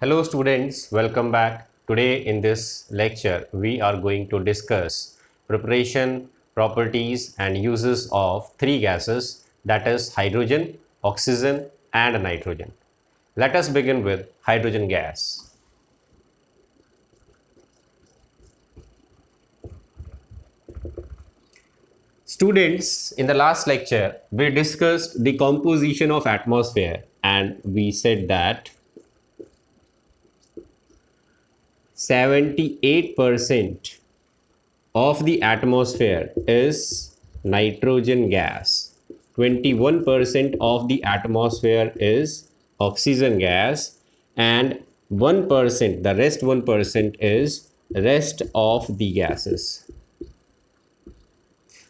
Hello students, welcome back. Today in this lecture we are going to discuss preparation, properties and uses of three gases, that is hydrogen, oxygen and nitrogen. Let us begin with hydrogen gas. Students, in the last lecture we discussed the composition of atmosphere and we said that 78% of the atmosphere is nitrogen gas, 21% of the atmosphere is oxygen gas, and 1%, the rest 1% is rest of the gases.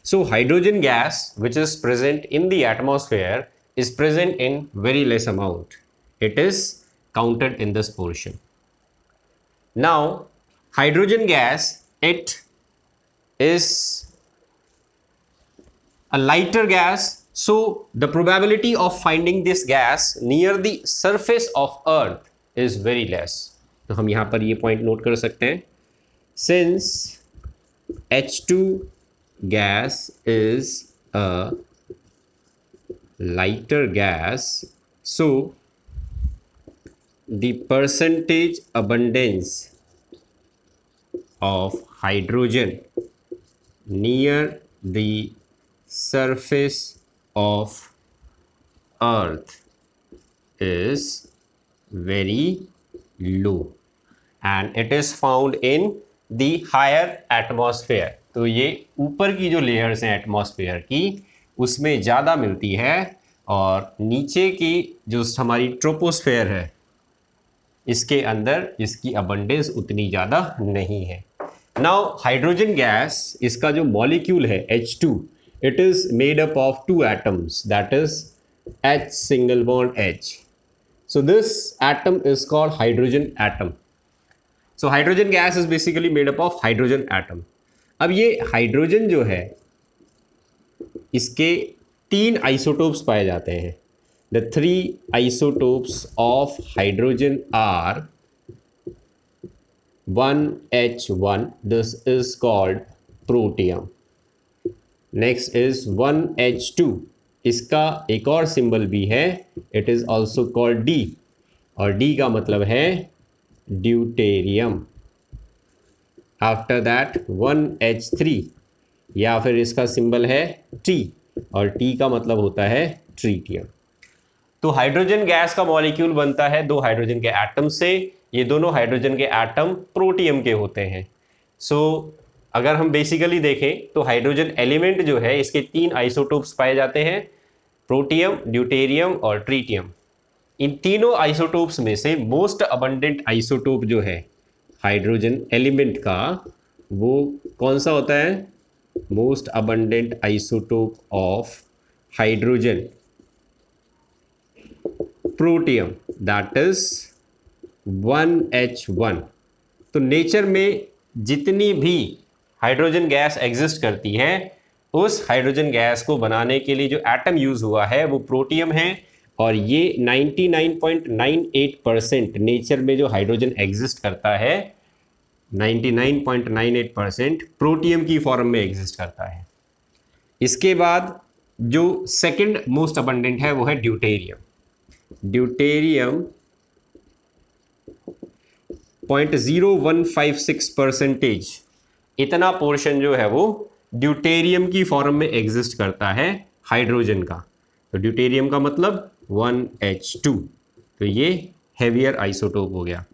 So hydrogen gas, which is present in the atmosphere, is present in very less amount. It is counted in this portion. Now, hydrogen gas, it is a lighter gas, so the probability of finding this gas near the surface of earth is very less. तो हम यहाँ पर ये point note कर सकते हैं. Since H2 gas is a lighter gas, so the percentage abundance of hydrogen near the surface of earth is very low and it is found in the higher atmosphere. तो ये ऊपर की जो layers हैं atmosphere की उसमें ज़्यादा मिलती है और नीचे की जो हमारी ट्रोपोस्फेयर है इसके अंदर इसकी अबंडेंस उतनी ज़्यादा नहीं है. नाउ हाइड्रोजन गैस, इसका जो मॉलिक्यूल है H2, it is made up of two atoms, that is H single bond H. So this atom is called hydrogen atom. So hydrogen gas is basically made up of hydrogen atom. अब ये hydrogen जो है इसके 3 isotopes पाए जाते हैं. The 3 isotopes of hydrogen are 1H1, this is called protium. Next is 1H2, इसका एक और सिंबल भी है, it is also called D, और D का मतलब है ड्यूटेरियम. After that 1H3, या फिर इसका सिंबल है T, और T का मतलब होता है ट्रीटियम. तो हाइड्रोजन गैस का मॉलिक्यूल बनता है 2 हाइड्रोजन के एटम से. ये दोनों हाइड्रोजन के एटम प्रोटियम के होते हैं. सो अगर हम बेसिकली देखें तो हाइड्रोजन एलिमेंट जो है इसके 3 आइसोटोप्स पाए जाते हैं, प्रोटियम, ड्यूटेरियम और ट्रीटियम. इन तीनों आइसोटोप्स में से मोस्ट अबंडेंट आइसोटोप जो है हाइड्रोजन एलिमेंट का वो कौन सा होता है? Most abundant isotope of hydrogen protium, that is 1H1. तो नेचर में जितनी भी हाइड्रोजन गैस एग्जिस्ट करती है उस हाइड्रोजन गैस को बनाने के लिए जो एटम यूज हुआ है वो प्रोटियम है, और ये 99.98% नेचर में जो हाइड्रोजन एग्जिस्ट करता है 99.98% प्रोटियम की फॉर्म में एग्जिस्ट करता है. इसके बाद जो सेकंड मोस्ट अबंडेंट है वो है ड्यूटेरियम. ड्यूटेरियम 0.0156%, इतना पोर्शन जो है वो ड्यूटेरियम की फॉर्म में एग्जिस्ट करता है हाइड्रोजन का. तो ड्यूटेरियम का मतलब 1H2, तो ये हेवियर आइसोटोप हो गया.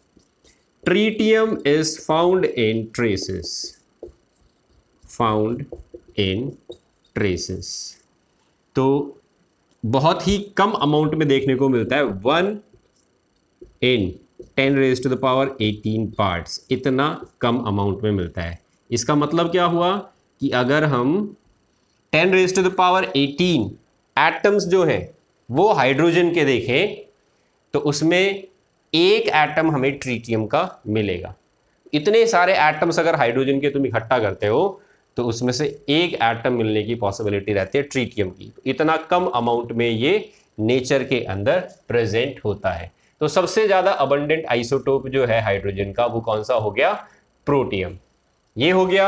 Tritium is found in traces, found in traces. तो बहुत ही कम अमाउंट में देखने को मिलता है, 1 in 10⁻18 पार्ट्स, इतना कम अमाउंट में मिलता है. इसका मतलब क्या हुआ कि अगर हम 10⁻18 एटम्स जो हैं वो हाइड्रोजन के देखें तो उसमें एक एटम हमें ट्रीटियम का मिलेगा. इतने सारे एटम्स अगर हाइड्रोजन के तुम इकट्ठा करते हो तो उसमें से एक एटम मिलने की पॉसिबिलिटी रहती है ट्रीटियम की. इतना कम अमाउंट में ये नेचर के अंदर प्रेजेंट होता है. तो सबसे ज़्यादा अबंडेंट आइसोटोप जो है हाइड्रोजन का वो कौन सा हो गया? प्रोटियम। ये हो गया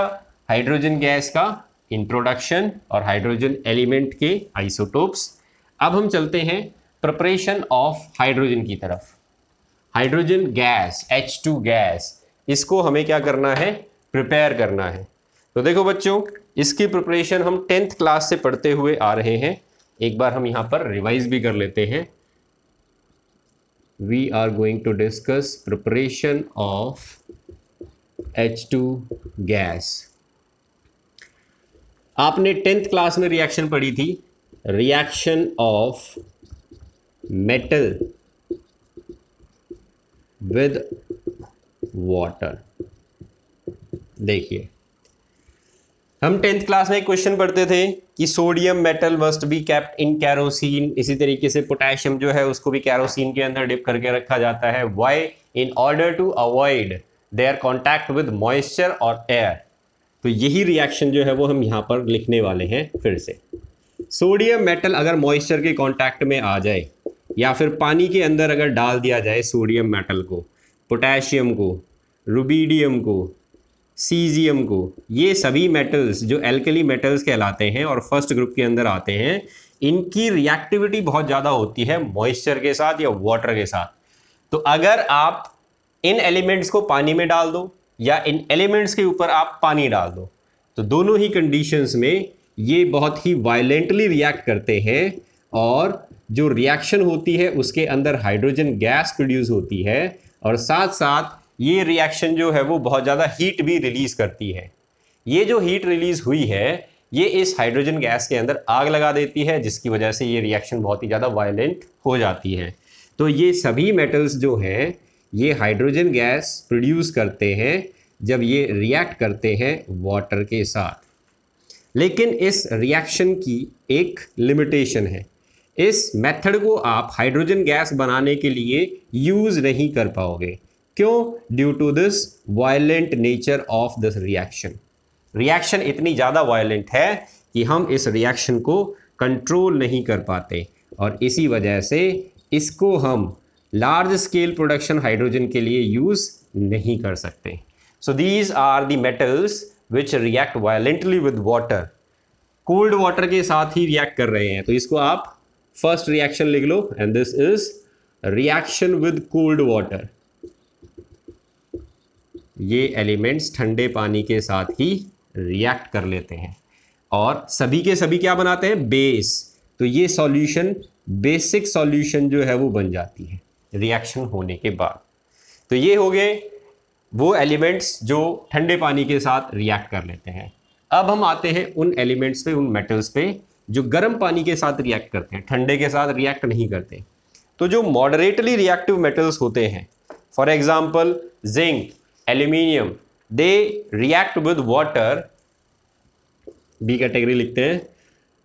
हाइड्रोजन गैस का इंट्रोडक्शन और हाइड्रोजन एलिमेंट के आइसोटोप्स। अब हम चलते हैं प्रिपरेशन ऑफ हाइड्रोजन की तरफ। हाइड्रोजन गैस H2 गैस, इसको हमें क्या करना है? प्रिपेयर करना है। तो देखो बच्चों, इसकी प्रिपरेशन हम 10th क्लास से पढ़ते हुए आ रहे हैं। एक बार हम यहां पर रिवाइज भी कर लेते हैं। We are going to discuss preparation of H2 gas. आपने 10th क्लास में रिएक्शन पढ़ी थी, reaction of metal with water. देखिए, हम 10th क्लास में एक क्वेश्चन पढ़ते थे कि sodium metal must be kept in kerosene. इसी तरीके से पोटेशियम जो है उसको भी कैरोसिन के अंदर डिप करके रखा जाता है। Why? In order to avoid their contact with moisture और एयर। तो यही रिएक्शन जो है वो हम यहाँ पर लिखने वाले हैं फिर से। सोडियम मेटल अगर मॉइस्चर के कॉन्टैक्ट में आ जाए या फिर पानी के अंदर अगर डाल दिया जाए सोडियम मेटल को, पोटेशियम को, रुबीडियम को, सीजियम को, ये सभी मेटल्स जो एल्कली मेटल्स कहलाते हैं और फर्स्ट ग्रुप के अंदर आते हैं, इनकी रिएक्टिविटी बहुत ज़्यादा होती है मॉइस्चर के साथ या वाटर के साथ। तो अगर आप इन एलिमेंट्स को पानी में डाल दो या इन एलिमेंट्स के ऊपर आप पानी डाल दो, तो दोनों ही कंडीशंस में ये बहुत ही वायलेंटली रिएक्ट करते हैं और जो रिएक्शन होती है उसके अंदर हाइड्रोजन गैस प्रोड्यूस होती है और साथ साथ ये रिएक्शन जो है वो बहुत ज़्यादा हीट भी रिलीज करती है। ये जो हीट रिलीज हुई है ये इस हाइड्रोजन गैस के अंदर आग लगा देती है, जिसकी वजह से ये रिएक्शन बहुत ही ज़्यादा वायलेंट हो जाती है। तो ये सभी मेटल्स जो हैं ये हाइड्रोजन गैस प्रोड्यूस करते हैं जब ये रिएक्ट करते हैं वाटर के साथ। लेकिन इस रिएक्शन की एक लिमिटेशन है। इस मेथड को आप हाइड्रोजन गैस बनाने के लिए यूज़ नहीं कर पाओगे। क्यों? Due to this violent nature of this reaction. Reaction इतनी ज़्यादा वायलेंट है कि हम इस रिएक्शन को कंट्रोल नहीं कर पाते और इसी वजह से इसको हम लार्ज स्केल प्रोडक्शन हाइड्रोजन के लिए यूज़ नहीं कर सकते। So these are the metals which react violently with water. Cold water के साथ ही रिएक्ट कर रहे हैं, तो इसको आप फर्स्ट रिएक्शन लिख लो, and this is reaction with cold water. ये एलिमेंट्स ठंडे पानी के साथ ही रिएक्ट कर लेते हैं और सभी के सभी क्या बनाते हैं? बेस। तो ये सॉल्यूशन, बेसिक सॉल्यूशन जो है वो बन जाती है रिएक्शन होने के बाद। तो ये हो गए वो एलिमेंट्स जो ठंडे पानी के साथ रिएक्ट कर लेते हैं। अब हम आते हैं उन एलिमेंट्स पे, उन मेटल्स पे जो गर्म पानी के साथ रिएक्ट करते हैं, ठंडे के साथ रिएक्ट नहीं करते। तो जो मॉडरेटली रिएक्टिव मेटल्स होते हैं, for example zinc, aluminium, they react with water. B category लिखते हैं,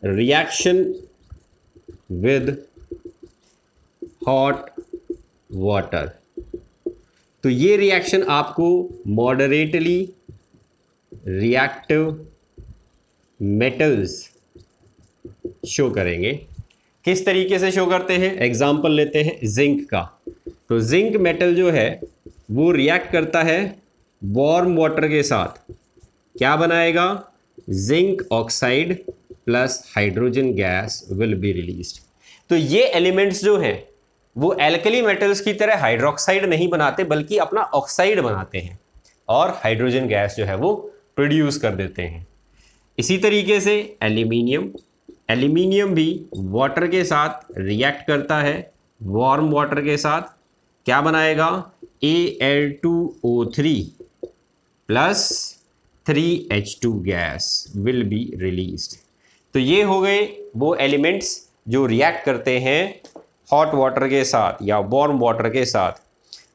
रिएक्शन विद हॉट वाटर। तो ये रिएक्शन आपको मॉडरेटली रिएक्टिव मेटल्स शो करेंगे। किस तरीके से शो करते हैं? एग्जाम्पल लेते हैं जिंक का। तो जिंक मेटल जो है वो रिएक्ट करता है वार्म वाटर के साथ। क्या बनाएगा? Zinc oxide plus hydrogen gas will be released. तो ये एलिमेंट्स जो हैं वो एल्कली मेटल्स की तरह हाइड्रोक्साइड नहीं बनाते, बल्कि अपना ऑक्साइड बनाते हैं और हाइड्रोजन गैस जो है वो प्रोड्यूस कर देते हैं। इसी तरीके से एल्यूमिनियम भी वाटर के साथ रिएक्ट करता है, वार्म वाटर के साथ। क्या बनाएगा? Al2O3 plus 3H2 gas will be released. तो ये हो गए वो एलिमेंट्स जो रिएक्ट करते हैं हॉट वाटर के साथ या वार्म वाटर के साथ।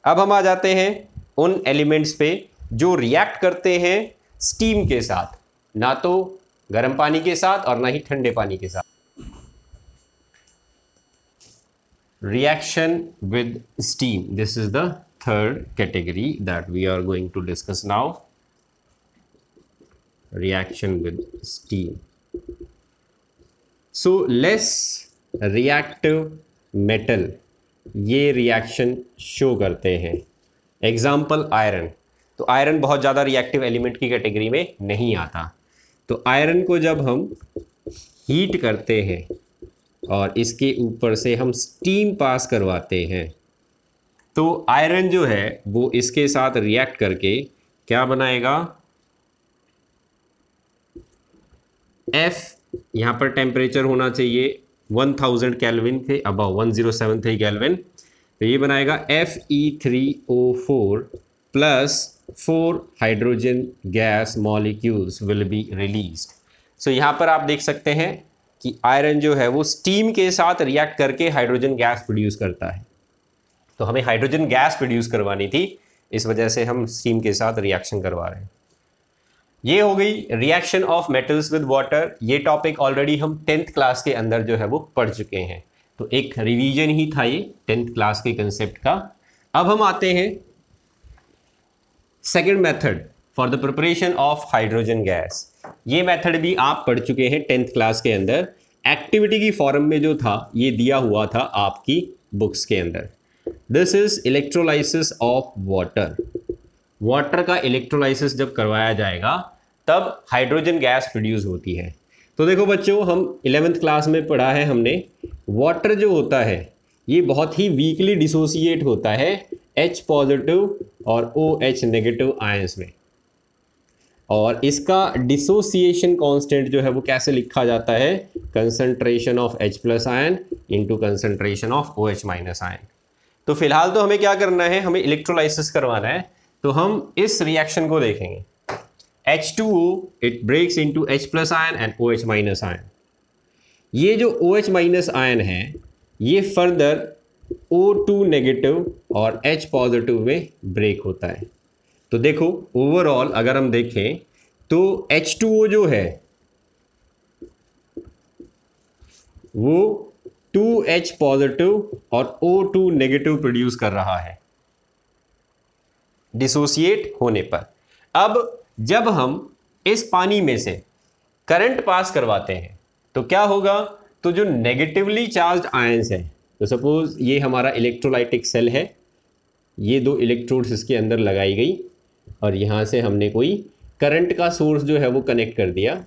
अब हम आ जाते हैं उन एलिमेंट्स पे जो रिएक्ट करते हैं स्टीम के साथ, ना तो गर्म पानी के साथ और ना ही ठंडे पानी के साथ। Reaction with steam, this is the third category that we are going to discuss now. Reaction with steam. So less reactive metal ये रिएक्शन शो करते हैं। एग्जाम्पल आयरन, तो आयरन बहुत ज़्यादा रिएक्टिव एलिमेंट की कैटेगरी में नहीं आता। तो आयरन को जब हम हीट करते हैं और इसके ऊपर से हम स्टीम पास करवाते हैं, तो आयरन जो है वो इसके साथ रिएक्ट करके क्या बनाएगा, F, यहाँ पर टेम्परेचर होना चाहिए 1000 केल्विन थे, अबाउ 1073 केल्विन, तो ये बनाएगा Fe3O4 plus 4 hydrogen gas molecules will be released. So यहाँ पर आप देख सकते हैं कि आयरन जो है वो स्टीम के साथ रिएक्ट करके हाइड्रोजन गैस प्रोड्यूस करता है। तो हमें हाइड्रोजन गैस प्रोड्यूस करवानी थी, इस वजह से हम स्टीम के साथ रिएक्शन करवा रहे हैं। ये हो गई reaction of metals with water. ये टॉपिक ऑलरेडी हम 10th क्लास के अंदर जो है वो पढ़ चुके हैं, तो एक रिवीजन ही था ये 10th क्लास के कंसेप्ट का। अब हम आते हैं second method for the preparation of hydrogen gas. ये मेथड भी आप पढ़ चुके हैं 10th क्लास के अंदर, एक्टिविटी की फॉर्म में जो था ये दिया हुआ था आपकी बुक्स के अंदर। This is electrolysis of water. Water का इलेक्ट्रोलाइसिस जब करवाया जाएगा तब हाइड्रोजन गैस प्रोड्यूस होती है। तो देखो बच्चों, हम 11th क्लास में पढ़ा है हमने, वाटर जो होता है ये बहुत ही वीकली डिसोसिएट होता है H पॉजिटिव और OH नेगेटिव आयंस में, और इसका डिसोसिएशन कांस्टेंट जो है वो कैसे लिखा जाता है, concentration of H plus ion into concentration of OH minus ion. तो फिलहाल तो हमें क्या करना है, हमें इलेक्ट्रोलाइसिस करवाना है। तो हम इस रिएक्शन को देखेंगे, H2O it breaks into H plus ion and OH minus ion. ये जो OH माइनस आयन है ये फर्दर O2 नेगेटिव और H पॉजिटिव में ब्रेक होता है। तो देखो ओवरऑल अगर हम देखें तो H2O जो है वो 2H पॉजिटिव और O2 नेगेटिव प्रोड्यूस कर रहा है डिसोसिएट होने पर। अब जब हम इस पानी में से करंट पास करवाते हैं तो क्या होगा, तो जो नेगेटिवली चार्ज्ड आयंस है, तो सपोज ये हमारा इलेक्ट्रोलाइटिक सेल है, ये 2 इलेक्ट्रोड्स इसके अंदर लगाई गई और यहाँ से हमने कोई करंट का सोर्स जो है वो कनेक्ट कर दिया।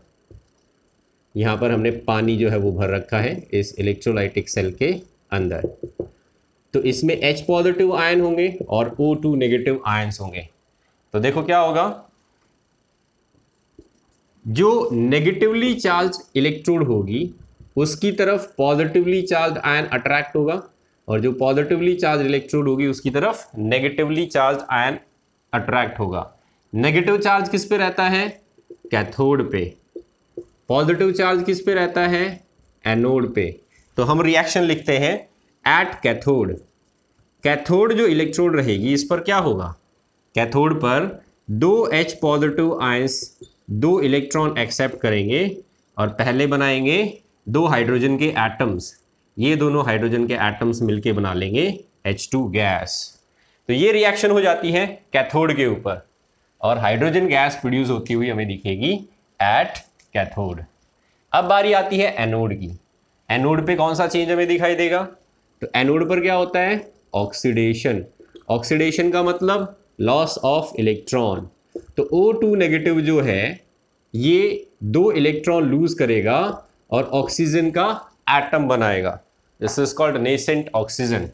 यहाँ पर हमने पानी जो है वो भर रखा है इस इलेक्ट्रोलाइटिक सेल के अंदर, तो इसमें H पॉजिटिव आयन होंगे और O2 नेगेटिव आयंस होंगे। तो देखो क्या होगा, जो नेगेटिवली चार्ज इलेक्ट्रोड होगी उसकी तरफ पॉजिटिवली चार्ज आयन अट्रैक्ट होगा, और जो पॉजिटिवली चार्ज इलेक्ट्रोड होगी उसकी तरफ नेगेटिवली चार्ज आयन अट्रैक्ट होगा। नेगेटिव चार्ज किस पे रहता है, कैथोड पे। पॉजिटिव चार्ज किस पे रहता है, एनोड पे। तो हम रिएक्शन लिखते हैं एट कैथोड। कैथोड जो इलेक्ट्रोड रहेगी इस पर क्या होगा, कैथोड पर 2 H positive ions 2 electron accept करेंगे और पहले बनाएंगे 2 हाइड्रोजन के एटम्स। ये दोनों हाइड्रोजन के एटम्स मिलके बना लेंगे H2 गैस। तो ये रिएक्शन हो जाती है कैथोड के ऊपर और हाइड्रोजन गैस प्रोड्यूस होती हुई हमें दिखेगी एट कैथोड। अब बारी आती है एनोड की। एनोड पे कौन सा चेंज हमें दिखाई देगा, तो एनोड पर क्या होता है, ऑक्सीडेशन। ऑक्सीडेशन का मतलब लॉस ऑफ इलेक्ट्रॉन। तो O2 नेगेटिव जो है ये 2 इलेक्ट्रॉन लूज करेगा और ऑक्सीजन का एटम बनाएगा। This is called nascent oxygen.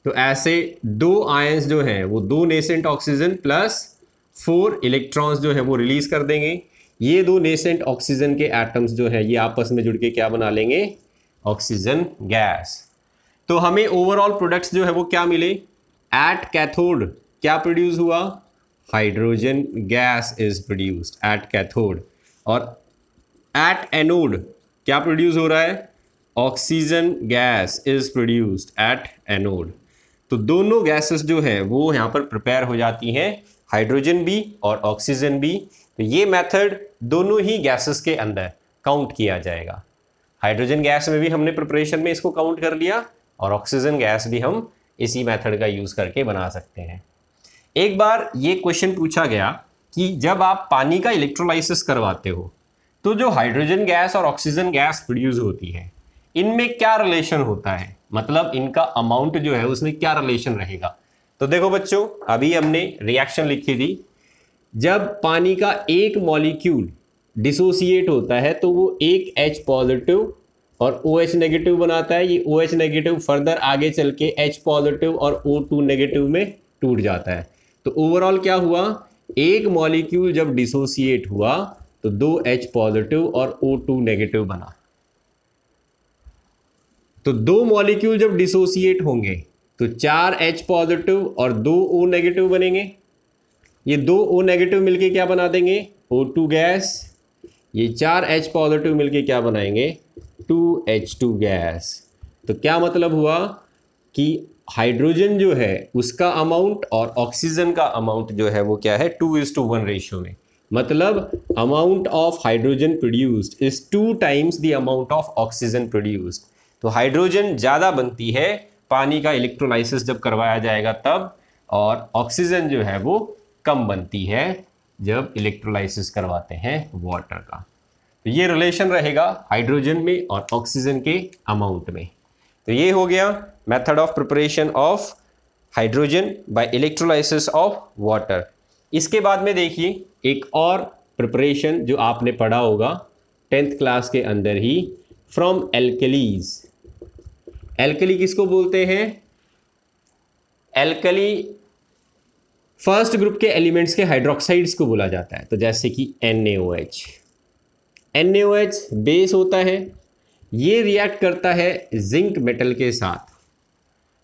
तो ऐसे 2 आयंस जो हैं वो 2 नेसेंट ऑक्सीजन प्लस 4 इलेक्ट्रॉन्स जो है वो रिलीज कर देंगे। ये 2 नेसेंट ऑक्सीजन के एटम्स जो है ये आपस में जुड़ के क्या बना लेंगे, ऑक्सीजन गैस। तो हमें ओवरऑल प्रोडक्ट्स जो है वो क्या मिले, एट कैथोड क्या प्रोड्यूस हुआ, hydrogen gas is produced at cathode, और एट एनोड क्या प्रोड्यूस हो रहा है, oxygen gas is produced at anode. तो दोनों गैसेस जो है वो यहाँ पर प्रिपेयर हो जाती हैं, हाइड्रोजन भी और ऑक्सीजन भी। तो ये मेथड दोनों ही गैसेस के अंदर काउंट किया जाएगा। हाइड्रोजन गैस में भी हमने प्रिपरेशन में इसको काउंट कर लिया और ऑक्सीजन गैस भी हम इसी मेथड का यूज़ करके बना सकते हैं। एक बार ये क्वेश्चन पूछा गया कि जब आप पानी का इलेक्ट्रोलाइसिस करवाते हो तो जो हाइड्रोजन गैस और ऑक्सीजन गैस प्रोड्यूस होती है इनमें क्या रिलेशन होता है। मतलब इनका अमाउंट जो है उसमें क्या रिलेशन रहेगा। तो देखो बच्चों, अभी हमने रिएक्शन लिखी थी, जब पानी का एक मॉलिक्यूल डिसोसिएट होता है तो वो एक H पॉजिटिव और OH नेगेटिव बनाता है। ये OH नेगेटिव फर्दर आगे चल के H पॉजिटिव और O2 नेगेटिव में टूट जाता है। तो ओवरऑल क्या हुआ, एक मॉलिक्यूल जब डिसोसिएट हुआ तो 2 H पॉजिटिव और O2 नेगेटिव बना। तो 2 मॉलिक्यूल जब डिसोसिएट होंगे तो 4 H पॉजिटिव और 2 O नेगेटिव बनेंगे। ये 2 O नेगेटिव मिलके क्या बना देंगे, O2 गैस। ये 4 H पॉजिटिव मिलके क्या बनाएंगे, 2H2 गैस। तो क्या मतलब हुआ कि हाइड्रोजन जो है उसका अमाउंट और ऑक्सीजन का अमाउंट जो है वो क्या है, 2:1 रेशियो में। मतलब amount of hydrogen produced is 2 times the amount of oxygen produced. तो हाइड्रोजन ज़्यादा बनती है पानी का इलेक्ट्रोलाइसिस जब करवाया जाएगा तब, और ऑक्सीजन जो है वो कम बनती है जब इलेक्ट्रोलाइसिस करवाते हैं वाटर का। तो ये रिलेशन रहेगा हाइड्रोजन में और ऑक्सीजन के अमाउंट में। तो ये हो गया method of preparation of hydrogen bye electrolysis of water. इसके बाद में देखिए एक और प्रिपरेशन जो आपने पढ़ा होगा 10th क्लास के अंदर ही, फ्रॉम एल्कलीज। एल्कली किसको बोलते हैं, एल्कली फर्स्ट ग्रुप के एलिमेंट्स के हाइड्रोक्साइड्स को बोला जाता है। तो जैसे कि NaOH, NaOH बेस होता है, ये रिएक्ट करता है जिंक मेटल के साथ।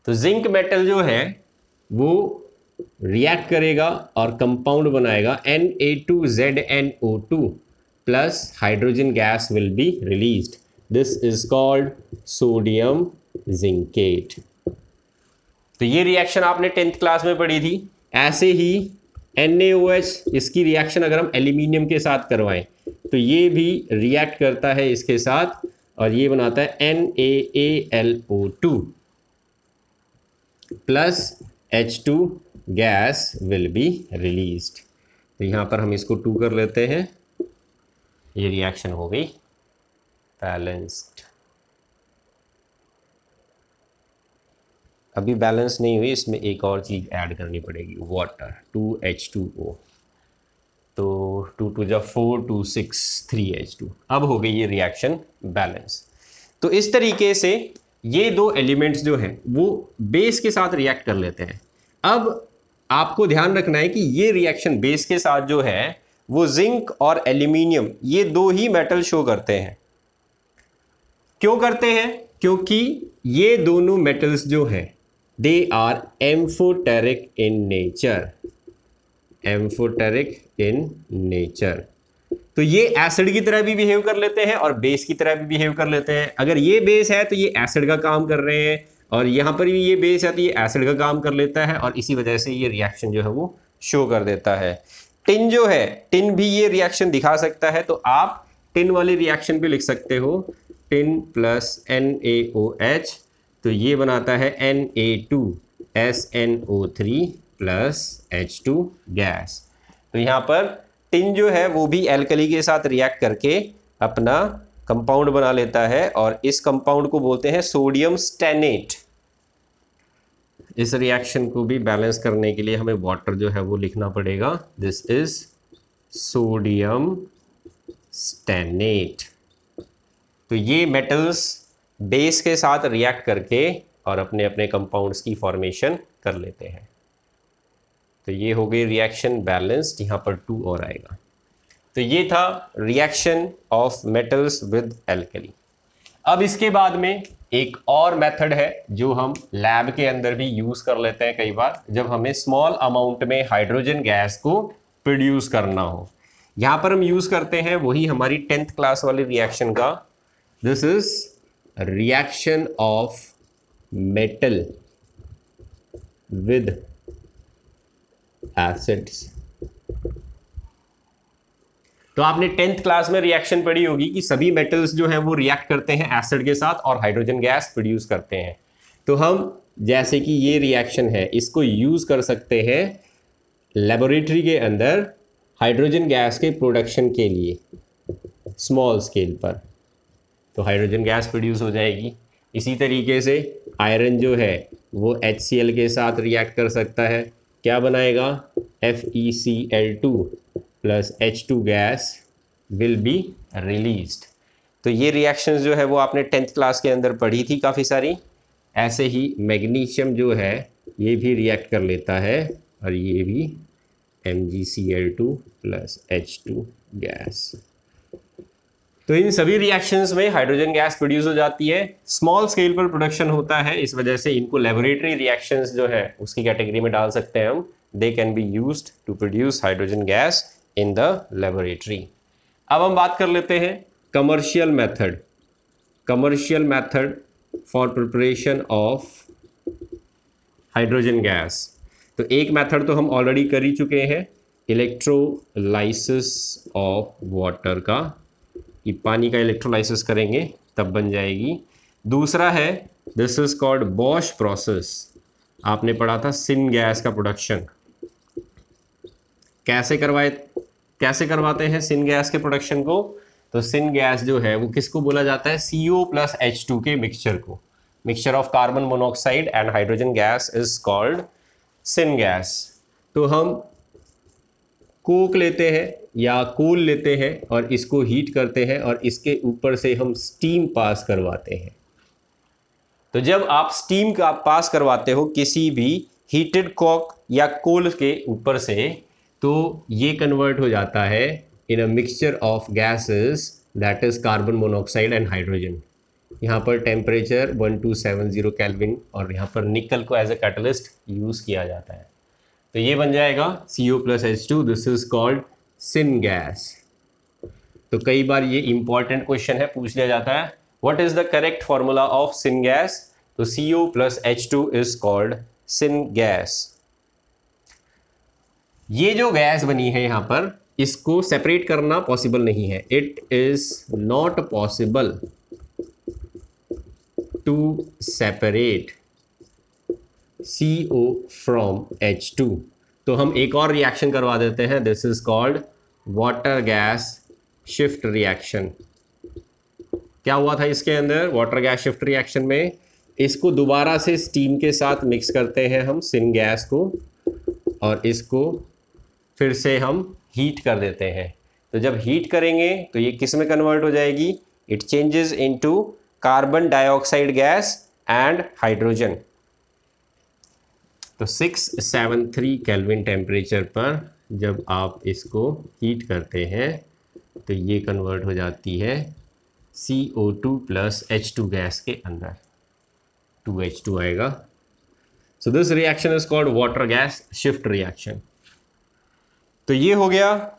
तो जिंक मेटल जो है वो रिएक्ट करेगा और कंपाउंड बनाएगा Na2ZnO2 plus hydrogen gas will be released. This is called sodium zincate. तो ये रिएक्शन आपने 10th क्लास में पढ़ी थी। ऐसे ही NaOH, इसकी रिएक्शन अगर हम एल्यूमिनियम के साथ करवाएं तो ये भी रिएक्ट करता है इसके साथ और ये बनाता है NaAlO2 plus H2 gas will be released. तो यहाँ पर हम इसको 2 कर लेते हैं, ये रिएक्शन हो गई बैलेंस्ड। अभी बैलेंस नहीं हुई, इसमें एक और चीज़ ऐड करनी पड़ेगी, वाटर, 2H2O। तो 2 2 जा 4, 2 6 3H2। अब हो गई ये रिएक्शन बैलेंस। तो इस तरीके से ये 2 एलिमेंट्स जो हैं वो बेस के साथ रिएक्ट कर लेते हैं। अब आपको ध्यान रखना है कि ये रिएक्शन बेस के साथ जो है वो जिंक और एल्यूमिनियम, ये 2 ही मेटल शो करते हैं। क्यों करते हैं, क्योंकि ये दोनों मेटल्स जो हैं they are amphoteric in nature, amphoteric in nature. तो ये एसिड की तरह भी बिहेव कर लेते हैं और बेस की तरह भी बिहेव कर लेते हैं। अगर ये बेस है तो ये एसिड का काम कर रहे हैं, और यहाँ पर भी ये बेस है तो ये एसिड का काम कर लेता है, और इसी वजह से ये रिएक्शन जो है वो शो कर देता है। टिन जो है, टिन भी ये रिएक्शन दिखा सकता है। तो आप टिन वाली रिएक्शन भी लिख सकते हो, टिन प्लस NaOH, तो ये बनाता है Na2SnO3 प्लस H2 गैस। तो यहाँ पर टिन जो है वो भी एल्कली के साथ रिएक्ट करके अपना कंपाउंड बना लेता है, और इस कंपाउंड को बोलते हैं सोडियम स्टेनेट। इस रिएक्शन को भी बैलेंस करने के लिए हमें वाटर जो है वो लिखना पड़ेगा, दिस इज सोडियम स्टेनेट। तो ये मेटल्स बेस के साथ रिएक्ट करके और अपने अपने कंपाउंड्स की फॉर्मेशन कर लेते हैं। तो ये हो गई रिएक्शन बैलेंस्ड, यहाँ पर 2 और आएगा। तो ये था reaction of metals with alkali. अब इसके बाद में एक और मेथड है जो हम लैब के अंदर भी यूज़ कर लेते हैं कई बार, जब हमें स्मॉल अमाउंट में हाइड्रोजन गैस को प्रोड्यूस करना हो। यहाँ पर हम यूज़ करते हैं वही हमारी 10th क्लास वाली रिएक्शन का, this is reaction of metal with acids. तो आपने 10th क्लास में रिएक्शन पढ़ी होगी कि सभी मेटल्स जो हैं वो रिएक्ट करते हैं एसिड के साथ और हाइड्रोजन गैस प्रोड्यूस करते हैं। तो हम जैसे कि ये रिएक्शन है इसको यूज़ कर सकते हैं लेबोरेटरी के अंदर हाइड्रोजन गैस के प्रोडक्शन के लिए स्मॉल स्केल पर। तो हाइड्रोजन गैस प्रोड्यूस हो जाएगी। इसी तरीके से आयरन जो है वो HCl के साथ रिएक्ट कर सकता है, क्या बनाएगा, FeCl2 plus H2 gas will be released. तो ये रिएक्शंस जो है वो आपने 10th क्लास के अंदर पढ़ी थी काफ़ी सारी। ऐसे ही मैग्नीशियम जो है ये भी रिएक्ट कर लेता है और ये भी MgCl2 प्लस H2 गैस। तो इन सभी रिएक्शंस में हाइड्रोजन गैस प्रोड्यूस हो जाती है, स्मॉल स्केल पर प्रोडक्शन होता है, इस वजह से इनको लेबोरेटरी रिएक्शंस जो है उसकी कैटेगरी में डाल सकते हैं हम। They can be used to produce hydrogen gas in the laboratory. अब हम बात कर लेते हैं commercial method, commercial method for preparation of hydrogen gas. तो एक मेथड तो हम ऑलरेडी कर ही चुके हैं, इलेक्ट्रोलाइसिस ऑफ वाटर का, कि पानी का इलेक्ट्रोलाइसिस करेंगे तब बन जाएगी। दूसरा है this is called Bosch process, आपने पढ़ा था सिन गैस का प्रोडक्शन कैसे करवाते हैं सिन गैस के प्रोडक्शन को। तो सिन गैस जो है वो किसको बोला जाता है, CO प्लस H2 के मिक्सचर को, mixture of carbon monoxide and hydrogen gas is called syn gas. तो हम कोक लेते हैं या कोल लेते हैं और इसको हीट करते हैं और इसके ऊपर से हम स्टीम पास करवाते हैं। तो जब आप स्टीम का पास करवाते हो किसी भी हीटेड कोक या कोल के ऊपर से, तो ये कन्वर्ट हो जाता है in a mixture of gases that is carbon monoxide and hydrogen. यहाँ पर टेम्परेचर 1270 केल्विन और यहाँ पर निकल को एज अ कैटलिस्ट यूज़ किया जाता है। तो ये बन जाएगा CO plus H2, this is called syn gas. तो कई बार ये इंपॉर्टेंट क्वेश्चन है, पूछ लिया जाता है what is the correct formula of syn gas. तो CO plus H2 is called syn gas. ये जो गैस बनी है यहाँ पर, इसको सेपरेट करना पॉसिबल नहीं है, it is not possible to separate CO from H2। तो हम एक और रिएक्शन करवा देते हैं, this is called water gas shift reaction. क्या हुआ था इसके अंदर, वाटर गैस शिफ्ट रिएक्शन में इसको दोबारा से स्टीम के साथ मिक्स करते हैं हम सिन गैस को, और इसको फिर से हम हीट कर देते हैं। तो जब हीट करेंगे तो ये किस में कन्वर्ट हो जाएगी, it changes into carbon dioxide gas and hydrogen. तो 673 केल्विन टेम्परेचर पर जब आप इसको हीट करते हैं तो ये कन्वर्ट हो जाती है CO2 प्लस H2 गैस के अंदर, 2H2 आएगा। So this reaction is called water gas shift reaction. तो ये हो गया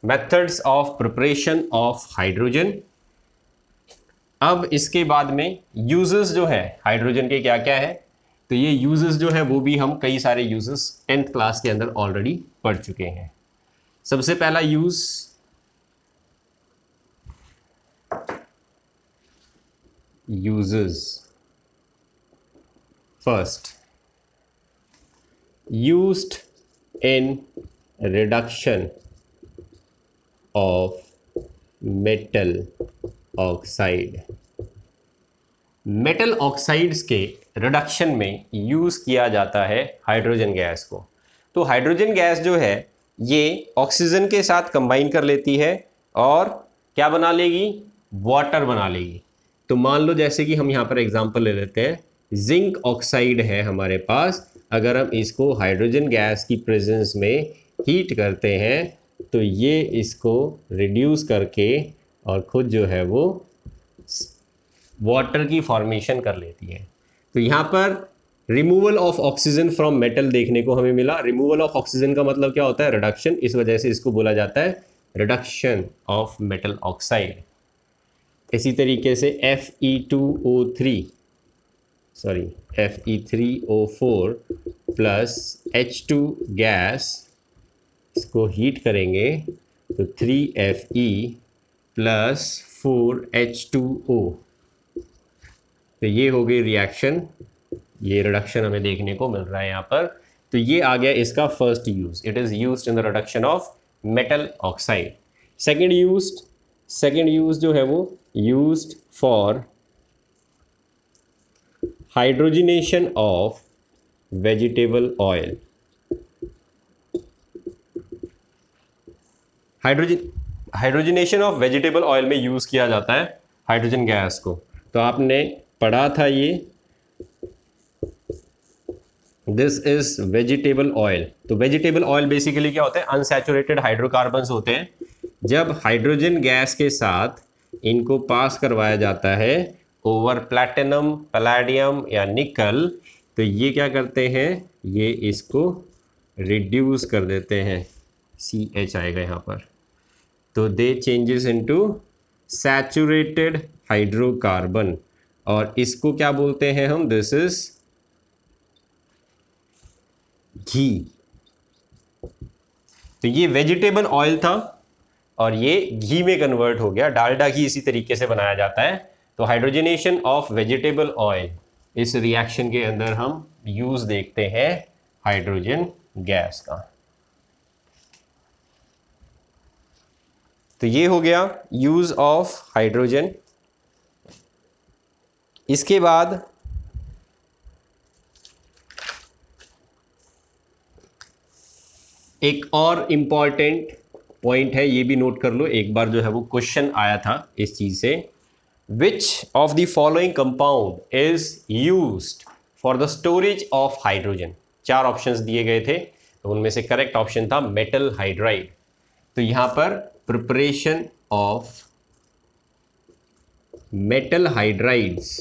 methods of preparation of hydrogen. अब इसके बाद में यूजेस जो है हाइड्रोजन के क्या क्या है, तो ये यूजेस जो है वो भी हम कई सारे यूजेस 10th क्लास के अंदर ऑलरेडी पढ़ चुके हैं। सबसे पहला uses, first used in reduction of metal oxide. Metal oxides के रिडक्शन में यूज़ किया जाता है हाइड्रोजन गैस को। तो हाइड्रोजन गैस जो है ये ऑक्सीजन के साथ कंबाइन कर लेती है और क्या बना लेगी, वाटर बना लेगी। तो मान लो जैसे कि हम यहाँ पर एग्जांपल ले लेते हैं, जिंक ऑक्साइड है हमारे पास, अगर हम इसको हाइड्रोजन गैस की प्रेजेंस में हीट करते हैं तो ये इसको रिड्यूस करके और खुद जो है वो वाटर की फॉर्मेशन कर लेती है। तो यहाँ पर removal of oxygen from metal देखने को हमें मिला। रिमूवल ऑफ ऑक्सीजन का मतलब क्या होता है, रिडक्शन, इस वजह से इसको बोला जाता है रिडक्शन ऑफ मेटल ऑक्साइड। इसी तरीके से Fe3O4 प्लस H2 गैस, इसको हीट करेंगे तो 3Fe प्लस 4H2O। तो ये हो गई रिएक्शन, ये रिडक्शन हमें देखने को मिल रहा है यहाँ पर। तो ये आ गया इसका first use, it is used in the reduction of metal oxide. Second use जो है वो used for hydrogenation of vegetable oil. Hydrogenation of vegetable oil में यूज किया जाता है हाइड्रोजन गैस को। तो आपने पढ़ा था ये, दिस इज वेजिटेबल ऑयल। तो वेजिटेबल ऑयल बेसिकली क्या होता है, अनसैचुरेटेड हाइड्रोकार्बन्स होते हैं। जब हाइड्रोजन गैस के साथ इनको पास करवाया जाता है ओवर प्लैटिनम, पैलेडियम या निकल, तो ये क्या करते हैं, ये इसको रिड्यूस कर देते हैं, CH आएगा यहाँ पर। तो दे चेंजेस इनटू सैचुरेटेड हाइड्रोकार्बन, और इसको क्या बोलते हैं हम, दिस इज घी। तो ये वेजिटेबल ऑयल था और ये घी में कन्वर्ट हो गया। डालडा घी इसी तरीके से बनाया जाता है। तो हाइड्रोजनेशन ऑफ वेजिटेबल ऑयल, इस रिएक्शन के अंदर हम यूज देखते हैं हाइड्रोजन गैस का। तो ये हो गया यूज ऑफ हाइड्रोजन। इसके बाद एक और इंपॉर्टेंट पॉइंट है, ये भी नोट कर लो, एक बार जो है वो क्वेश्चन आया था इस चीज से। Which of the following compound is used for the storage of hydrogen. 4 options दिए गए थे, तो उनमें से करेक्ट ऑप्शन था मेटल हाइड्राइड। तो यहां पर preparation of metal hydrides,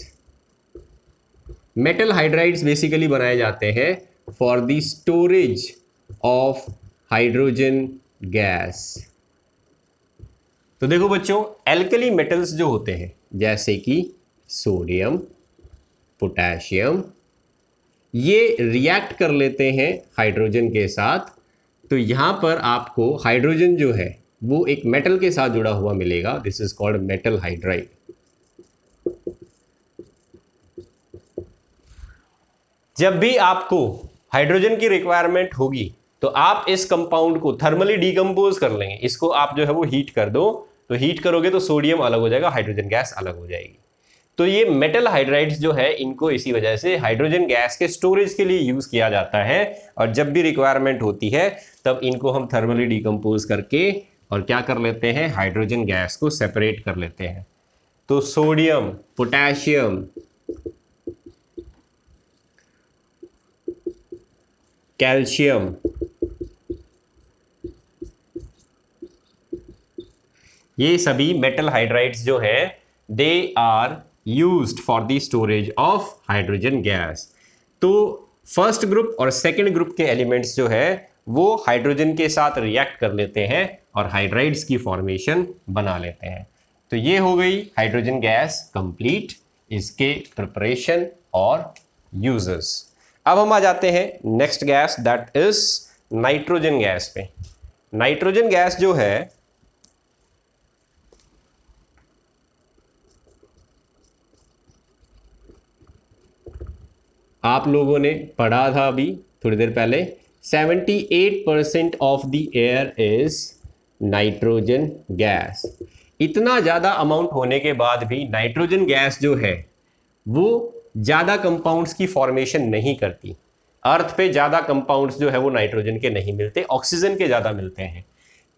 metal hydrides basically बनाए जाते हैं for the storage of hydrogen gas. तो देखो बच्चों, एल्कली मेटल्स जो होते हैं जैसे कि सोडियम, पोटेशियम, ये रिएक्ट कर लेते हैं हाइड्रोजन के साथ। तो यहां पर आपको हाइड्रोजन जो है वो एक मेटल के साथ जुड़ा हुआ मिलेगा, this is called metal hydride. जब भी आपको हाइड्रोजन की रिक्वायरमेंट होगी तो आप इस कंपाउंड को थर्मली डीकंपोज कर लेंगे। इसको आप जो है वो हीट कर दो, तो हीट करोगे तो सोडियम अलग हो जाएगा, हाइड्रोजन गैस अलग हो जाएगी। तो ये मेटल हाइड्राइड्स जो है इनको इसी वजह से हाइड्रोजन गैस के स्टोरेज के लिए यूज किया जाता है। और जब भी रिक्वायरमेंट होती है तब इनको हम थर्मली डीकंपोज करके और क्या कर लेते हैं, हाइड्रोजन गैस को सेपरेट कर लेते हैं। तो सोडियम, पोटेशियम, कैल्शियम, ये सभी मेटल हाइड्राइड्स जो हैं they are used for the storage of hydrogen gas. तो फर्स्ट ग्रुप और सेकंड ग्रुप के एलिमेंट्स जो है वो हाइड्रोजन के साथ रिएक्ट कर लेते हैं और हाइड्राइड्स की फॉर्मेशन बना लेते हैं। तो ये हो गई हाइड्रोजन गैस कंप्लीट, इसके प्रिपरेशन और यूजेस। अब हम आ जाते हैं next gas, that is nitrogen gas पे। नाइट्रोजन गैस जो है आप लोगों ने पढ़ा था अभी थोड़ी देर पहले, 78% of the air is nitrogen gas. इतना ज़्यादा अमाउंट होने के बाद भी नाइट्रोजन गैस जो है वो ज़्यादा कंपाउंड्स की फॉर्मेशन नहीं करती। अर्थ पे ज़्यादा कंपाउंड्स जो है वो नाइट्रोजन के नहीं मिलते, ऑक्सीजन के ज़्यादा मिलते हैं।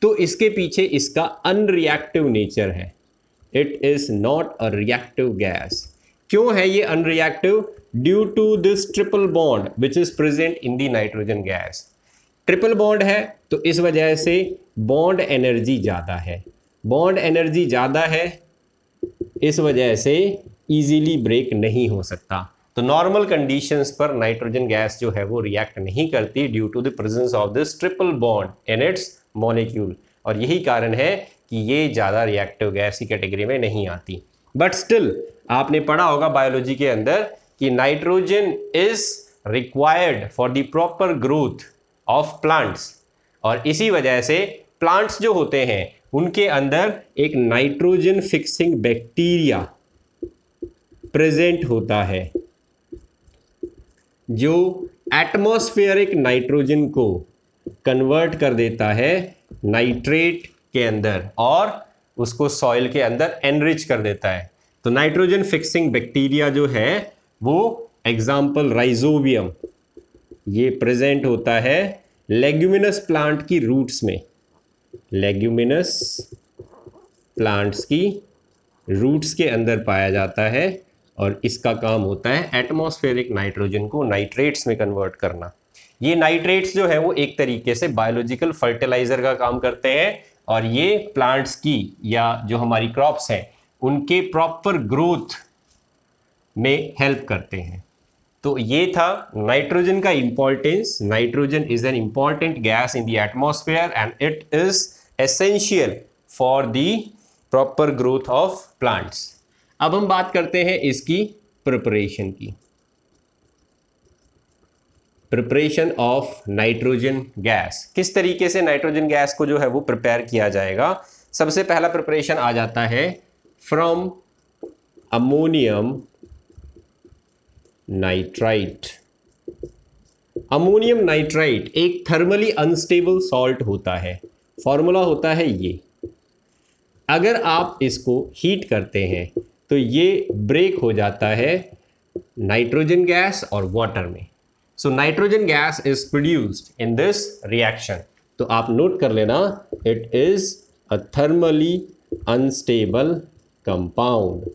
तो इसके पीछे इसका अनरिएक्टिव नेचर है। It is not a reactive gas. क्यों है ये unreactive? Due to this triple bond which is present in the nitrogen gas. Triple bond है तो इस वजह से बॉन्ड एनर्जी ज़्यादा है, बॉन्ड एनर्जी ज़्यादा है, इस वजह से इजीली ब्रेक नहीं हो सकता। तो नॉर्मल कंडीशंस पर नाइट्रोजन गैस जो है वो रिएक्ट नहीं करती due to the presence of this triple bond in its molecule. और यही कारण है कि ये ज़्यादा रिएक्टिव गैस की कैटेगरी में नहीं आती। बट स्टिल आपने पढ़ा होगा बायोलॉजी के अंदर कि nitrogen is required for the proper growth of plants, और इसी वजह से प्लांट्स जो होते हैं उनके अंदर एक नाइट्रोजन फिक्सिंग बैक्टीरिया प्रेजेंट होता है जो एटमॉस्फेरिक नाइट्रोजन को कन्वर्ट कर देता है नाइट्रेट के अंदर और उसको सॉइल के अंदर एनरिच कर देता है। तो नाइट्रोजन फिक्सिंग बैक्टीरिया जो है वो एग्जाम्पल राइजोबियम, ये प्रेजेंट होता है लेग्यूमिनस प्लांट की रूट्स में, लेग्यूमिनस प्लांट्स की रूट्स के अंदर पाया जाता है और इसका काम होता है एटमॉस्फेरिक नाइट्रोजन को नाइट्रेट्स में कन्वर्ट करना। ये नाइट्रेट्स जो है वो एक तरीके से बायोलॉजिकल फर्टिलाइजर का काम करते हैं और ये प्लांट्स की या जो हमारी क्रॉप्स हैं उनके प्रॉपर ग्रोथ में हेल्प करते हैं। तो ये था नाइट्रोजन का importance. Nitrogen is an important gas in the atmosphere and it is essential for the proper growth of plants. अब हम बात करते हैं इसकी प्रिपरेशन की। प्रिपरेशन ऑफ नाइट्रोजन गैस, किस तरीके से नाइट्रोजन गैस को जो है वो प्रिपेयर किया जाएगा। सबसे पहला प्रिपरेशन आ जाता है from ammonium nitrite. Ammonium nitrite एक थर्मली अनस्टेबल सॉल्ट होता है, फॉर्मूला होता है ये। अगर आप इसको हीट करते हैं तो ये ब्रेक हो जाता है नाइट्रोजन गैस और वाटर में। So nitrogen gas is produced in this reaction. तो आप नोट कर लेना, it is a thermally unstable compound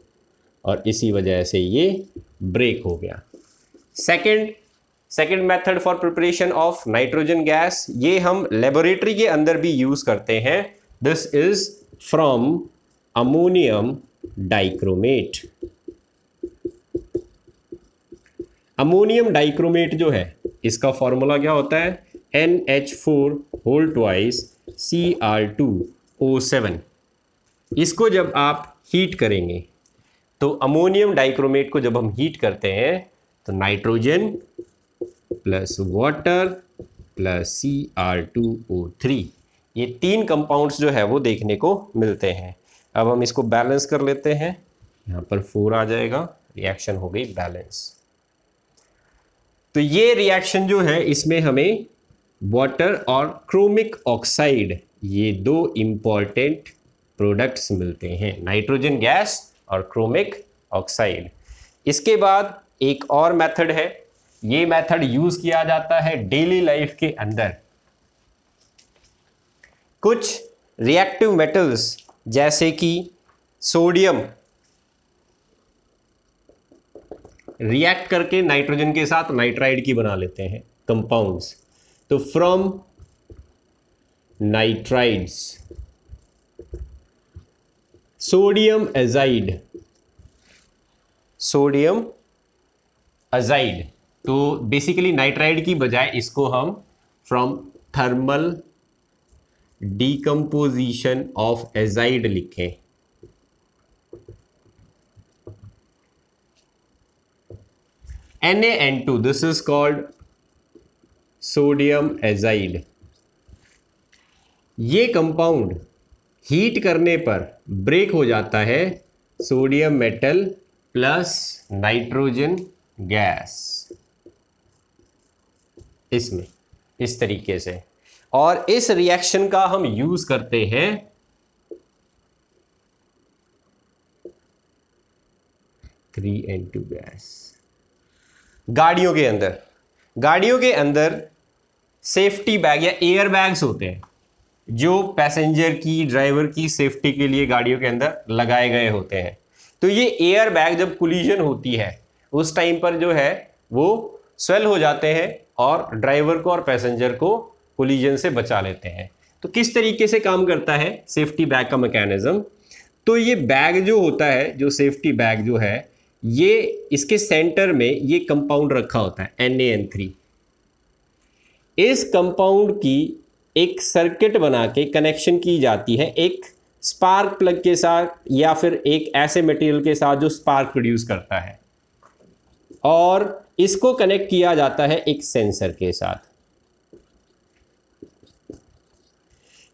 और इसी वजह से ये ब्रेक हो गया। Second method for preparation of nitrogen gas, ये हम लेबोरेटरी के अंदर भी यूज करते हैं। This is from ammonium dichromate. Ammonium dichromate जो है इसका फॉर्मूला क्या होता है, NH4 होल ट्वाइस Cr2O7। इसको जब आप हीट करेंगे तो अमोनियम डाइक्रोमेट को जब हम हीट करते हैं तो nitrogen plus water plus Cr2O3, ये तीन कंपाउंड्स जो है वो देखने को मिलते हैं। अब हम इसको बैलेंस कर लेते हैं, यहाँ पर 4 आ जाएगा, रिएक्शन हो गई बैलेंस। तो ये रिएक्शन जो है इसमें हमें वाटर और क्रोमिक ऑक्साइड, ये दो इंपॉर्टेंट प्रोडक्ट्स मिलते हैं, नाइट्रोजन गैस और क्रोमिक ऑक्साइड। इसके बाद एक और मेथड है, ये मेथड यूज किया जाता है डेली लाइफ के अंदर। कुछ रिएक्टिव मेटल्स जैसे कि सोडियम रिएक्ट करके नाइट्रोजन के साथ नाइट्राइड की बना लेते हैं कंपाउंड्स। तो from nitrides sodium azide, sodium azide, तो बेसिकली नाइट्राइड की बजाय इसको हम from thermal decomposition of azide लिखें। NaN2, this is called sodium azide. ये कंपाउंड हीट करने पर ब्रेक हो जाता है sodium metal plus nitrogen gas, इसमें इस तरीके से, और इस रिएक्शन का हम यूज करते हैं (3N2) गैस गाड़ियों के अंदर। गाड़ियों के अंदर सेफ्टी बैग या एयर बैग्स होते हैं जो पैसेंजर की, ड्राइवर की सेफ्टी के लिए गाड़ियों के अंदर लगाए गए होते हैं। तो ये एयर बैग जब कोलिजन होती है उस टाइम पर जो है वो स्वेल हो जाते हैं और ड्राइवर को और पैसेंजर को कोलिजन से बचा लेते हैं। तो किस तरीके से काम करता है सेफ्टी बैग का मैकेनिज्म, तो ये बैग जो होता है, जो सेफ्टी बैग जो है, ये इसके सेंटर में ये कंपाउंड रखा होता है NaN3। इस कंपाउंड की एक सर्किट बना के कनेक्शन की जाती है एक स्पार्क प्लग के साथ या फिर एक ऐसे मटेरियल के साथ जो स्पार्क प्रोड्यूस करता है, और इसको कनेक्ट किया जाता है एक सेंसर के साथ।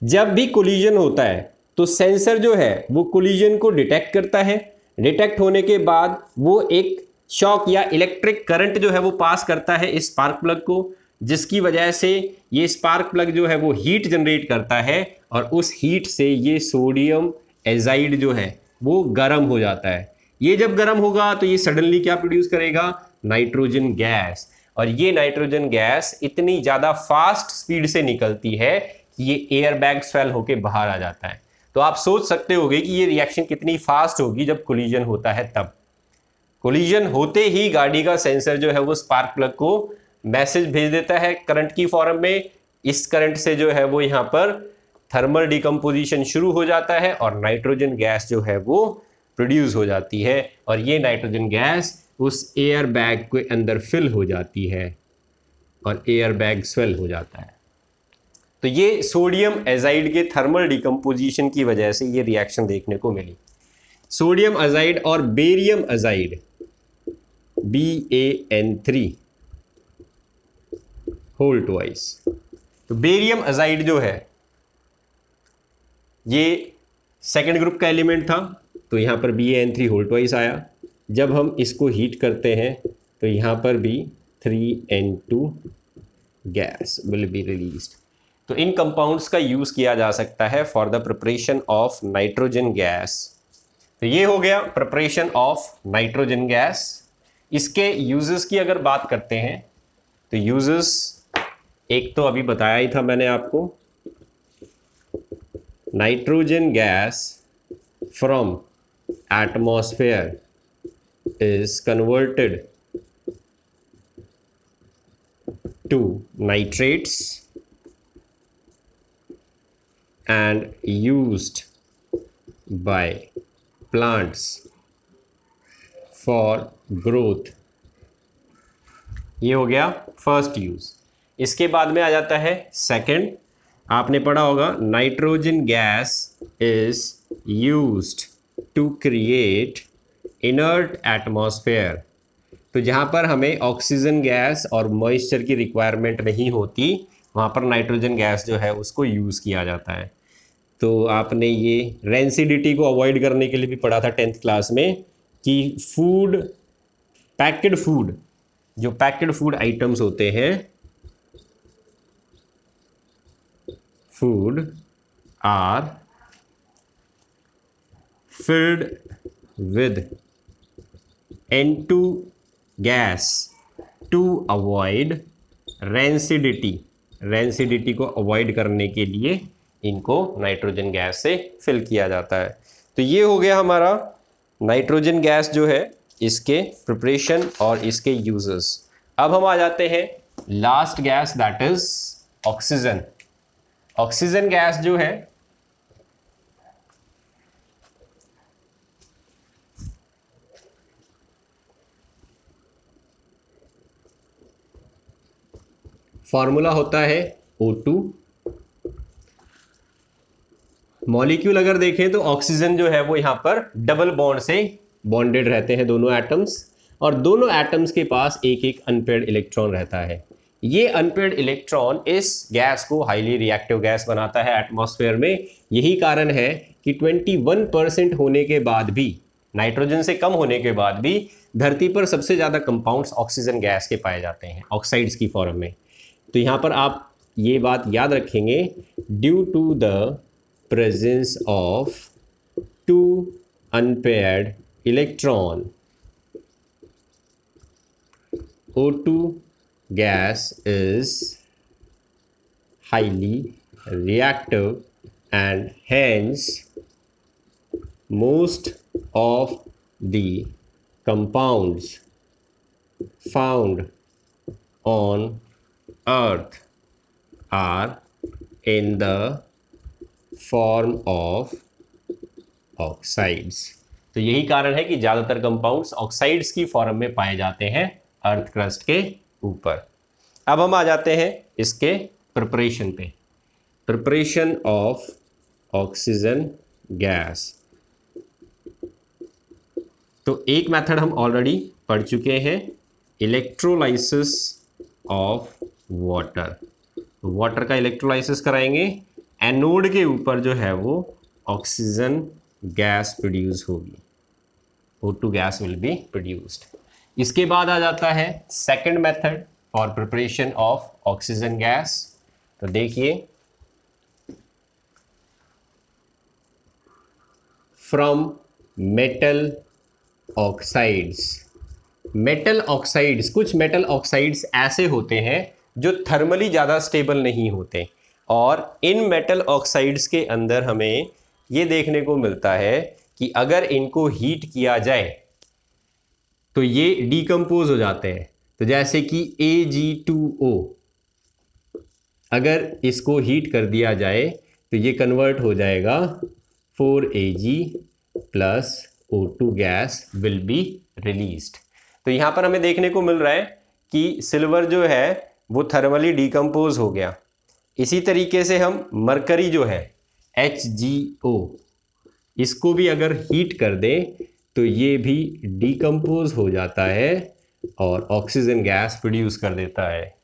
जब भी कोलिजन होता है तो सेंसर जो है वो कोलिजन को डिटेक्ट करता है। डिटेक्ट होने के बाद वो एक शॉक या इलेक्ट्रिक करंट जो है वो पास करता है इस स्पार्क प्लग को, जिसकी वजह से ये स्पार्क प्लग जो है वो हीट जनरेट करता है और उस हीट से ये सोडियम एजाइड जो है वो गर्म हो जाता है। ये जब गर्म होगा तो ये सडनली क्या प्रोड्यूस करेगा, नाइट्रोजन गैस, और ये नाइट्रोजन गैस इतनी ज़्यादा फास्ट स्पीड से निकलती है कि ये एयर बैग स्वेल होके बाहर आ जाता है। तो आप सोच सकते होगे कि ये रिएक्शन कितनी फास्ट होगी जब कोलिजन होता है तब। कोलिजन होते ही गाड़ी का सेंसर जो है वो स्पार्क प्लग को मैसेज भेज देता है करंट की फॉर्म में। इस करंट से जो है वो यहाँ पर थर्मल डिकम्पोजिशन शुरू हो जाता है और नाइट्रोजन गैस जो है वो प्रोड्यूस हो जाती है, और ये नाइट्रोजन गैस उस एयर बैग के अंदर फिल हो जाती है और एयर बैग स्वेल हो जाता है। तो ये सोडियम एजाइड के थर्मल डिकम्पोजिशन की वजह से ये रिएक्शन देखने को मिली। सोडियम अजाइड और barium azide BaN3 whole twice. तो बेरियम अजाइड जो है ये सेकेंड ग्रुप का एलिमेंट था, तो यहाँ पर BaN3 होल ट्वाइस आया। जब हम इसको हीट करते हैं तो यहाँ पर भी 3N2 gas will be released. तो इन कंपाउंड्स का यूज किया जा सकता है for the preparation of nitrogen gas. तो ये हो गया प्रिपरेशन ऑफ नाइट्रोजन गैस। इसके यूजेस की अगर बात करते हैं तो यूजेस एक तो अभी बताया ही था मैंने आपको, nitrogen gas from atmosphere is converted to nitrates and used by plants for growth। ये हो गया फर्स्ट यूज। इसके बाद में आ जाता है सेकंड, आपने पढ़ा होगा nitrogen gas is used to create inert atmosphere. तो जहाँ पर हमें ऑक्सीजन गैस और मॉइस्चर की रिक्वायरमेंट नहीं होती वहाँ पर नाइट्रोजन गैस जो है उसको यूज़ किया जाता है। तो आपने ये रेंसिडिटी को अवॉइड करने के लिए भी पढ़ा था 10th क्लास में कि फूड, पैक्ड फूड, जो पैक्ड फूड आइटम्स होते हैं, food are filled with N2 gas to avoid rancidity. Rancidity को अवॉइड करने के लिए इनको नाइट्रोजन गैस से फिल किया जाता है। तो ये हो गया हमारा नाइट्रोजन गैस जो है इसके प्रिपरेशन और इसके यूजेस। अब हम आ जाते हैं last guess, that is oxygen. Oxygen gas जो है फॉर्मूला होता है O2। मॉलिक्यूल अगर देखें तो ऑक्सीजन जो है वो यहाँ पर डबल बॉन्ड से बॉन्डेड रहते हैं दोनों एटम्स, और दोनों एटम्स के पास एक एक अनपेयर्ड इलेक्ट्रॉन रहता है। ये अनपेयर्ड इलेक्ट्रॉन इस गैस को हाईली रिएक्टिव गैस बनाता है एटमॉस्फेयर में। यही कारण है कि 21% होने के बाद भी, नाइट्रोजन से कम होने के बाद भी, धरती पर सबसे ज़्यादा कंपाउंड्स ऑक्सीजन गैस के पाए जाते हैं ऑक्साइड्स की फॉर्म में। तो यहाँ पर आप ये बात याद रखेंगे, due to the presence of 2 unpaired electron, O2 gas is highly reactive and hence most of the compounds found on Earth are in the form of oxides। तो यही कारण है कि ज़्यादातर कंपाउंड्स ऑक्साइड्स की फॉर्म में पाए जाते हैं अर्थ क्रस्ट के ऊपर। अब हम आ जाते हैं इसके प्रिपरेशन पे, प्रिपरेशन ऑफ ऑक्सीजन गैस। तो एक मेथड हम ऑलरेडी पढ़ चुके हैं, इलेक्ट्रोलाइसिस ऑफ वाटर। वाटर का इलेक्ट्रोलाइसिस कराएंगे, एनोड के ऊपर जो है वो ऑक्सीजन गैस प्रोड्यूस होगी, O2 gas will be produced. इसके बाद आ जाता है second method for preparation of oxygen gas. तो देखिए, from metal oxides metal oxides, कुछ मेटल ऑक्साइड्स ऐसे होते हैं जो थर्मली ज़्यादा स्टेबल नहीं होते, और इन मेटल ऑक्साइड्स के अंदर हमें ये देखने को मिलता है कि अगर इनको हीट किया जाए तो ये डिकम्पोज हो जाते हैं। तो जैसे कि Ag2O, अगर इसको हीट कर दिया जाए तो ये कन्वर्ट हो जाएगा 4Ag plus O2 gas will be released. तो यहाँ पर हमें देखने को मिल रहा है कि सिल्वर जो है वो थर्मली डिकम्पोज हो गया। इसी तरीके से हम मरकरी जो है HgO, इसको भी अगर हीट कर दें तो ये भी डिकम्पोज हो जाता है और ऑक्सीजन गैस प्रोड्यूस कर देता है।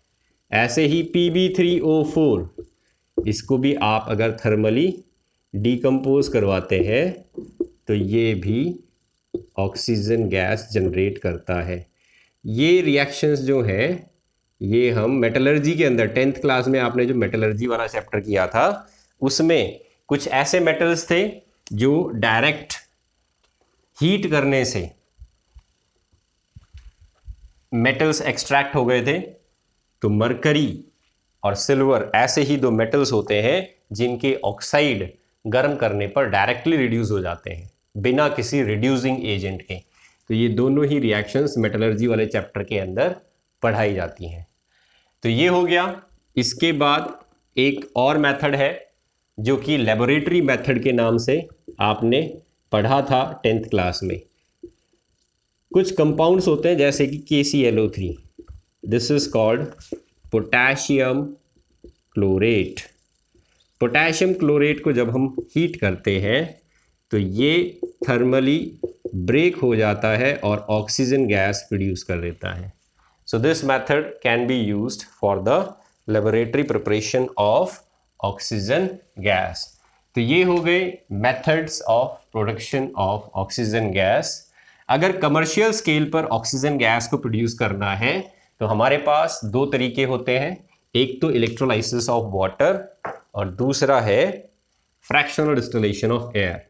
ऐसे ही Pb3O4, इसको भी आप अगर थर्मली डिकम्पोज करवाते हैं तो ये भी ऑक्सीजन गैस जनरेट करता है। ये रिएक्शंस जो है ये हम मेटलर्जी के अंदर 10th क्लास में आपने जो मेटलर्जी वाला चैप्टर किया था उसमें कुछ ऐसे मेटल्स थे जो डायरेक्ट हीट करने से मेटल्स एक्सट्रैक्ट हो गए थे। तो मरकरी और सिल्वर ऐसे ही दो मेटल्स होते हैं जिनके ऑक्साइड गर्म करने पर डायरेक्टली रिड्यूस हो जाते हैं बिना किसी रिड्यूसिंग एजेंट के। तो ये दोनों ही रिएक्शंस मेटलर्जी वाले चैप्टर के अंदर पढ़ाई जाती हैं। तो ये हो गया। इसके बाद एक और मेथड है जो कि लेबोरेटरी मेथड के नाम से आपने पढ़ा था 10th क्लास में। कुछ कंपाउंड्स होते हैं जैसे कि KClO3, this is called potassium chlorate. Potassium chlorate को जब हम हीट करते हैं तो ये थर्मली ब्रेक हो जाता है और ऑक्सीजन गैस प्रोड्यूस कर देता है। So this method can be used for the laboratory preparation of oxygen gas. तो ये हो गए methods of production of oxygen gas. अगर कमर्शियल स्केल पर ऑक्सीजन गैस को प्रोड्यूस करना है तो हमारे पास दो तरीके होते हैं, एक तो इलेक्ट्रोलाइसिस ऑफ वाटर और दूसरा है फ्रैक्शनल डिस्टिलेशन ऑफ एयर।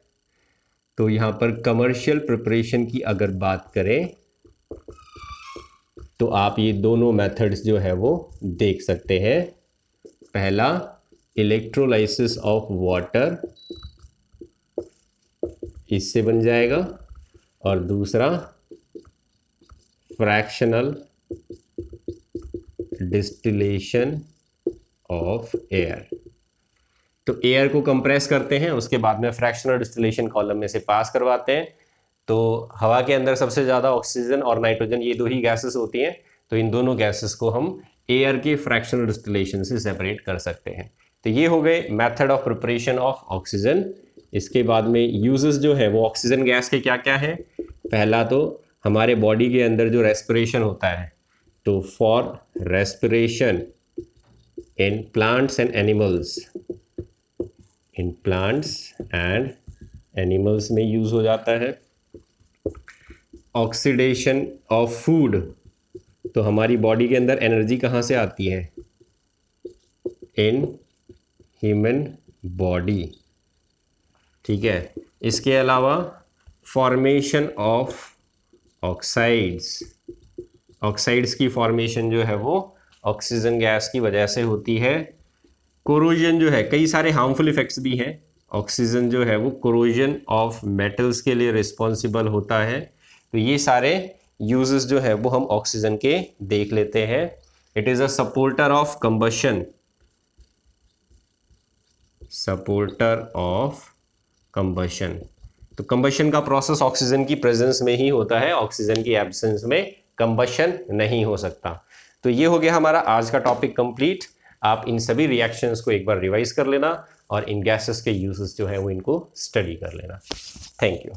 तो यहाँ पर कमर्शियल प्रिपरेशन की अगर बात करें तो आप ये दोनों मेथड्स जो है वो देख सकते हैं। पहला इलेक्ट्रोलाइसिस ऑफ वाटर, इससे बन जाएगा, और दूसरा फ्रैक्शनल डिस्टिलेशन ऑफ एयर। तो एयर को कंप्रेस करते हैं, उसके बाद में फ्रैक्शनल डिस्टिलेशन कॉलम में से पास करवाते हैं। तो हवा के अंदर सबसे ज़्यादा ऑक्सीजन और नाइट्रोजन, ये दो ही गैसेस होती हैं। तो इन दोनों गैसेस को हम एयर के फ्रैक्शनल डिस्टिलेशन से सेपरेट कर सकते हैं। तो ये हो गए method of preparation of oxygen. इसके बाद में यूजेस जो है वो ऑक्सीजन गैस के क्या क्या है। पहला तो हमारे बॉडी के अंदर जो रेस्पिरेशन होता है, तो for respiration in plants and animals, in plants and animals में यूज हो जाता है। ऑक्सीडेशन ऑफ फूड, तो हमारी बॉडी के अंदर एनर्जी कहाँ से आती है, इन ह्यूमन बॉडी, ठीक है। इसके अलावा फॉर्मेशन ऑफ ऑक्साइड्स, ऑक्साइड्स की फॉर्मेशन जो है वो ऑक्सीजन गैस की वजह से होती है। कोरोजन जो है, कई सारे हार्मफुल इफेक्ट्स भी हैं। ऑक्सीजन जो है वो कोरोजन ऑफ मेटल्स के लिए रिस्पॉन्सिबल होता है। तो ये सारे यूजेस जो है वो हम ऑक्सीजन के देख लेते हैं। It is a supporter of combustion, supporter of combustion. तो कंबशन का प्रोसेस ऑक्सीजन की प्रेजेंस में ही होता है, ऑक्सीजन की एब्सेंस में कंबशन नहीं हो सकता। तो ये हो गया हमारा आज का टॉपिक कंप्लीट। आप इन सभी रिएक्शंस को एक बार रिवाइज कर लेना और इन गैसेस के यूजेस जो है वो इनको स्टडी कर लेना। Thank you.